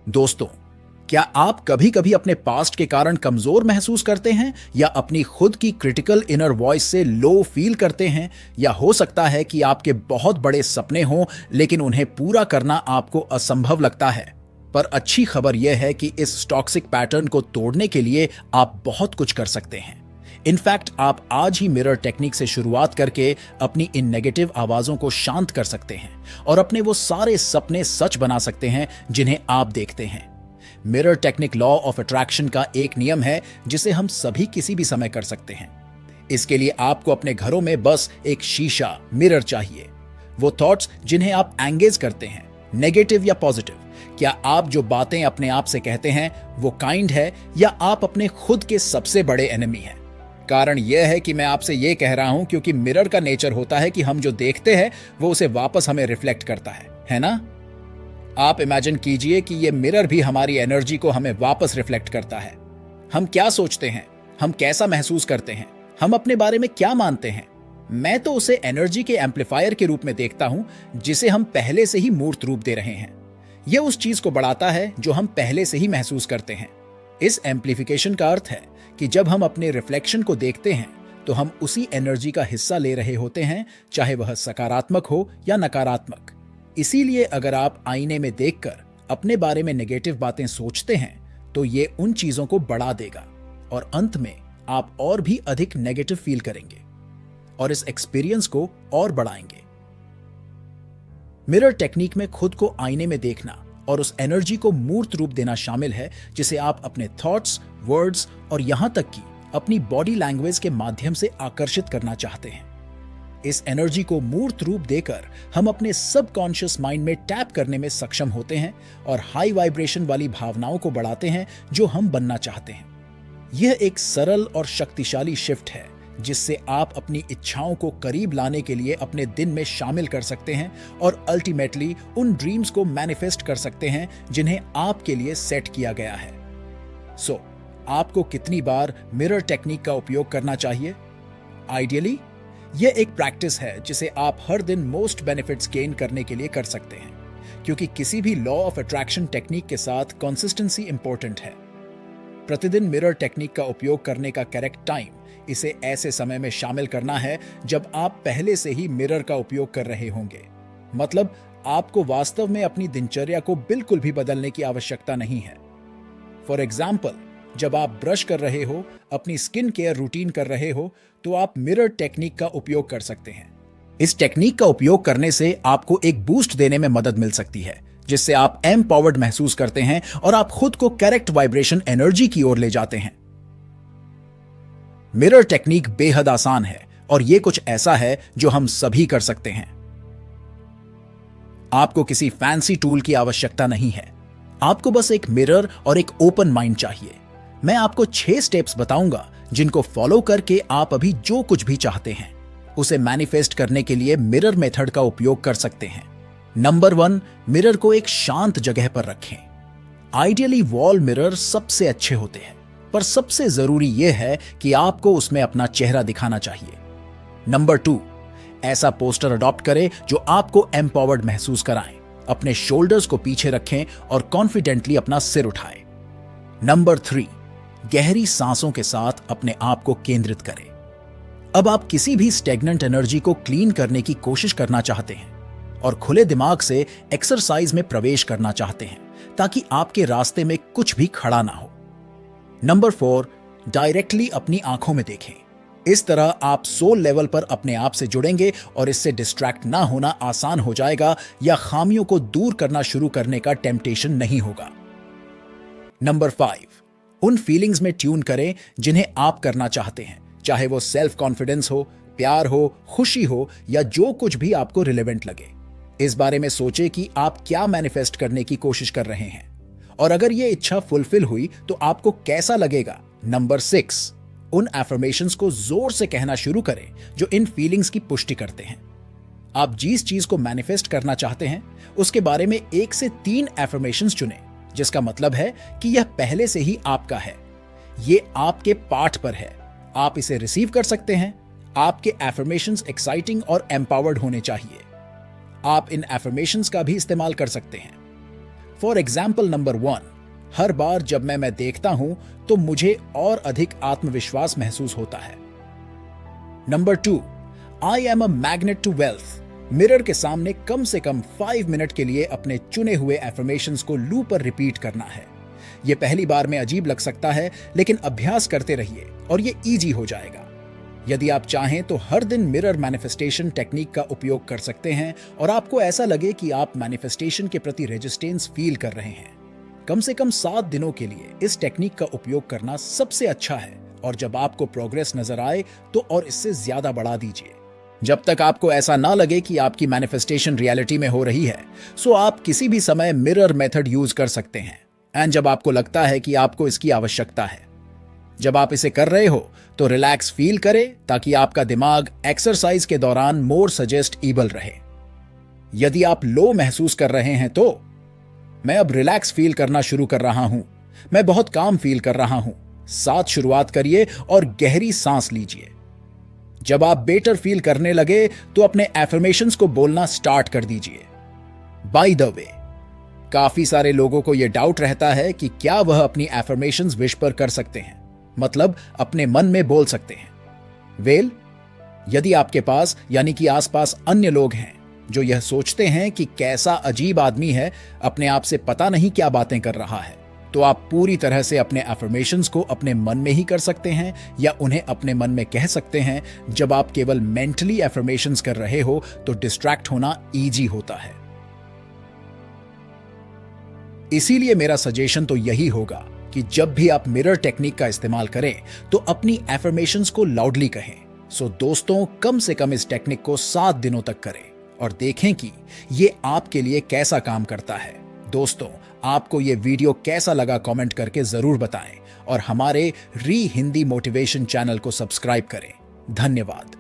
दोस्तों, क्या आप कभी कभी अपने पास्ट के कारण कमजोर महसूस करते हैं या अपनी खुद की क्रिटिकल इनर वॉइस से लो फील करते हैं? या हो सकता है कि आपके बहुत बड़े सपने हों लेकिन उन्हें पूरा करना आपको असंभव लगता है। पर अच्छी खबर यह है कि इस टॉक्सिक पैटर्न को तोड़ने के लिए आप बहुत कुछ कर सकते हैं। इनफैक्ट आप आज ही मिरर टेक्निक से शुरुआत करके अपनी इन नेगेटिव आवाजों को शांत कर सकते हैं और अपने वो सारे सपने सच बना सकते हैं जिन्हें आप देखते हैं। Mirror technique law of attraction का एक नियम है जिसे हम सभी किसी भी समय कर सकते हैं। इसके लिए आपको अपने घरों में बस एक शीशा मिरर चाहिए। वो थॉट्स जिन्हें आप एंगेज करते हैं, नेगेटिव या पॉजिटिव, क्या आप जो बातें अपने आप से कहते हैं वो काइंड है या आप अपने खुद के सबसे बड़े एनिमी हैं? कारण यह है कि मैं आपसे यह कह रहा हूं क्योंकि मिरर का नेचर होता है कि हम जो देखते हैं वो उसे वापस हमें रिफ्लेक्ट करता है ना? आप इमेजिन कीजिए कि यह मिरर भी हमारी एनर्जी को हमें वापस रिफ्लेक्ट करता है। हम क्या सोचते हैं, हम कैसा महसूस करते हैं, हम अपने बारे में क्या मानते हैं, मैं तो उसे एनर्जी के एम्पलीफायर के रूप में देखता हूं जिसे हम पहले से ही मूर्त रूप दे रहे हैं। यह उस चीज को बढ़ाता है जो हम पहले से ही महसूस करते हैं। इस एम्पलीफिकेशन का अर्थ है कि जब हम अपने रिफ्लेक्शन को देखते हैं तो हम उसी एनर्जी का हिस्सा ले रहे होते हैं, चाहे वह सकारात्मक हो या नकारात्मक। इसीलिए अगर आप आईने में देखकर अपने बारे में नेगेटिव बातें सोचते हैं तो ये उन चीजों को बढ़ा देगा और अंत में आप और भी अधिक नेगेटिव फील करेंगे और इस एक्सपीरियंस को और बढ़ाएंगे। मिरर टेक्निक में खुद को आईने में देखना और उस एनर्जी को मूर्त रूप देना शामिल है जिसे आप अपने थॉट्स, वर्ड्स और यहां तक कि अपनी बॉडी लैंग्वेज के माध्यम से आकर्षित करना चाहते हैं। इस एनर्जी को मूर्त रूप देकर हम अपने सबकॉन्शियस माइंड में टैप करने में सक्षम होते हैं और हाई वाइब्रेशन वाली भावनाओं को बढ़ाते हैं जो हम बनना चाहते हैं। यह एक सरल और शक्तिशाली शिफ्ट है जिससे आप अपनी इच्छाओं को करीब लाने के लिए अपने दिन में शामिल कर सकते हैं और अल्टीमेटली उन ड्रीम्स को मैनिफेस्ट कर सकते हैं जिन्हें आपके लिए सेट किया गया है। सो, आपको कितनी बार मिरर टेक्निक का उपयोग करना चाहिए? आइडियली यह एक प्रैक्टिस है जिसे आप हर दिन मोस्ट बेनिफिट्स गेन करने के लिए कर सकते हैं, क्योंकि किसी भी लॉ ऑफ अट्रैक्शन टेक्निक के साथ कंसिस्टेंसी इंपॉर्टेंट है। प्रतिदिन मिरर टेक्निक का उपयोग करने का करेक्ट टाइम इसे ऐसे समय में शामिल करना है जब आप पहले से ही मिरर का उपयोग कर रहे होंगे। मतलब आपको वास्तव में अपनी दिनचर्या को बिल्कुल भी बदलने की आवश्यकता नहीं है। फॉर एग्जाम्पल, जब आप ब्रश कर रहे हो, अपनी स्किन केयर रूटीन कर रहे हो, तो आप मिरर टेक्निक का उपयोग कर सकते हैं। इस टेक्निक का उपयोग करने से आपको एक बूस्ट देने में मदद मिल सकती है, जिससे आप एम्पावर्ड महसूस करते हैं और आप खुद को करेक्ट वाइब्रेशन एनर्जी की ओर ले जाते हैं। मिरर टेक्निक बेहद आसान है और यह कुछ ऐसा है जो हम सभी कर सकते हैं। आपको किसी फैंसी टूल की आवश्यकता नहीं है, आपको बस एक मिरर और एक ओपन माइंड चाहिए। मैं आपको 6 स्टेप्स बताऊंगा जिनको फॉलो करके आप अभी जो कुछ भी चाहते हैं उसे मैनिफेस्ट करने के लिए मिरर मेथड का उपयोग कर सकते हैं। नंबर 1, मिरर को एक शांत जगह पर रखें। आइडियली वॉल मिरर सबसे अच्छे होते हैं, पर सबसे जरूरी यह है कि आपको उसमें अपना चेहरा दिखाना चाहिए। नंबर 2, ऐसा पोस्टर अडॉप्ट करें जो आपको एम्पावर्ड महसूस कराएं। अपने शोल्डर्स को पीछे रखें और कॉन्फिडेंटली अपना सिर उठाएं। नंबर 3, गहरी सांसों के साथ अपने आप को केंद्रित करें। अब आप किसी भी स्टेगनेंट एनर्जी को क्लीन करने की कोशिश करना चाहते हैं और खुले दिमाग से एक्सरसाइज में प्रवेश करना चाहते हैं ताकि आपके रास्ते में कुछ भी खड़ा ना हो। नंबर 4, डायरेक्टली अपनी आंखों में देखें। इस तरह आप सोल लेवल पर अपने आप से जुड़ेंगे और इससे डिस्ट्रैक्ट ना होना आसान हो जाएगा या खामियों को दूर करना शुरू करने का टेम्पटेशन नहीं होगा। नंबर 5, उन फीलिंग्स में ट्यून करें जिन्हें आप करना चाहते हैं, चाहे वो सेल्फ कॉन्फिडेंस हो, प्यार हो, खुशी हो या जो कुछ भी आपको रिलेवेंट लगे। इस बारे में सोचें कि आप क्या मैनिफेस्ट करने की कोशिश कर रहे हैं और अगर ये इच्छा फुलफिल हुई तो आपको कैसा लगेगा। नंबर 6, उन एफर्मेशंस को जोर से कहना शुरू करें जो इन फीलिंग्स की पुष्टि करते हैं। आप जिस चीज को मैनिफेस्ट करना चाहते हैं उसके बारे में 1 से 3 एफर्मेशंस चुनें, जिसका मतलब है कि यह पहले से ही आपका है, ये आपके पाठ पर है, आप इसे रिसीव कर सकते हैं। आपके एफर्मेशंस एक्साइटिंग और एम्पावर्ड होने चाहिए। आप इन एफर्मेशंस का भी इस्तेमाल कर सकते हैं। फॉर एग्जाम्पल नंबर 1, हर बार जब मैं देखता हूं तो मुझे और अधिक आत्मविश्वास महसूस होता है। Number 2, I am a magnet to wealth. Mirror के सामने कम से कम 5 मिनट के लिए अपने चुने हुए एफर्मेशंस को लूप पर रिपीट करना है। यह पहली बार में अजीब लग सकता है, लेकिन अभ्यास करते रहिए और यह इजी हो जाएगा। यदि आप चाहें तो हर दिन मिरर मैनिफेस्टेशन टेक्निक का उपयोग कर सकते हैं और आपको ऐसा लगे कि आप मैनिफेस्टेशन के प्रति रेजिस्टेंस फील कर रहे हैं। कम से कम 7 दिनों के लिए इस टेक्निक का उपयोग करना सबसे अच्छा है, और जब आपको प्रोग्रेस नजर आए तो और इससे ज्यादा बढ़ा दीजिए। जब तक आपको ऐसा ना लगे कि आपकी मैनिफेस्टेशन रियलिटी में हो रही है, सो आप किसी भी समय मिरर मेथड यूज कर सकते हैं। एंड जब आपको लगता है कि आपको इसकी आवश्यकता है, जब आप इसे कर रहे हो तो रिलैक्स फील करें ताकि आपका दिमाग एक्सरसाइज के दौरान मोर सजेस्ट एबल रहे। यदि आप लो महसूस कर रहे हैं तो मैं अब रिलैक्स फील करना शुरू कर रहा हूं, मैं बहुत काम फील कर रहा हूं, साथ शुरुआत करिए और गहरी सांस लीजिए। जब आप बेटर फील करने लगे तो अपने एफर्मेशंस को बोलना स्टार्ट कर दीजिए। बाय द वे, काफी सारे लोगों को यह डाउट रहता है कि क्या वह अपनी एफर्मेशंस विश कर सकते हैं, मतलब अपने मन में बोल सकते हैं। वेल, यदि आपके पास यानी कि आसपास अन्य लोग हैं जो यह सोचते हैं कि कैसा अजीब आदमी है, अपने आप से पता नहीं क्या बातें कर रहा है, तो आप पूरी तरह से अपने अफर्मेशंस को अपने मन में ही कर सकते हैं या उन्हें अपने मन में कह सकते हैं। जब आप केवल मेंटली अफर्मेशंस कर रहे हो तो डिस्ट्रैक्ट होना इजी होता है। इसीलिए मेरा सजेशन तो यही होगा कि जब भी आप मिरर टेक्निक का इस्तेमाल करें तो अपनी एफर्मेशंस को लाउडली कहें। सो दोस्तों, कम से कम इस टेक्निक को 7 दिनों तक करें और देखें कि ये आपके लिए कैसा काम करता है। दोस्तों, आपको ये वीडियो कैसा लगा कमेंट करके जरूर बताएं और हमारे री हिंदी मोटिवेशन चैनल को सब्सक्राइब करें। धन्यवाद।